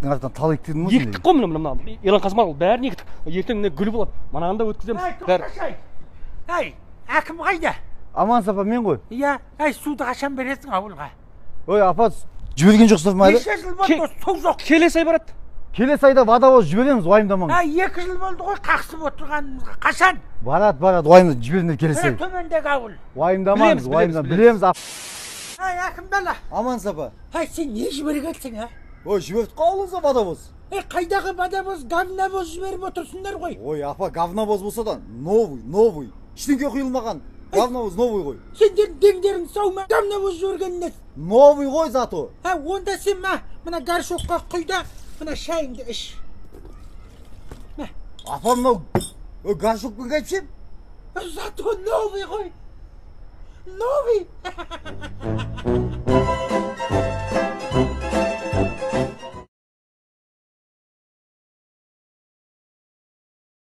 аттың артынан тал ектің ме? Ектік қой мына елан қазмал бәрін ектік. Ертең міне гүл болады. Манағында өткіземіз. Әй, әкім қайда? Аман сапа мен ғой. Иә, әй, суды қашан бересің ауылға? Ой, апа, жіберген жоқсыз ма әлі? Неше жыл болды, су жоқ. Келесі ай барады. Келесі айда водовоз жібереміз, уайымдамаңыз. Әй, 2 жыл болды ғой, қақсып отырғанымызға. Қашан? Барады, уайымда жіберіңдер келесі ай. Төмендегі ауыл. Уайымдамаңыз, білеміз. Әй, әкім бала. Аман сапа. Әй, сен не жібергенсің, ә? Ой, жібердік ауылыңызға водовоз. Қайдағы водовоз, говновоз жіберіп отырсыңдар ғой. Ой, апа, говновоз болса да, новый. Ештеңке құйылмаған. Говновоз новый ғой. Сендер деңдерің сау ма? Говновоз жібергеннен. Новый ғой зато. Онда сен мына горшокқа құйда, мына шайыңды іш. Апа, мынау горшокпен қайтып ішем? Зато новый ғой. Новый.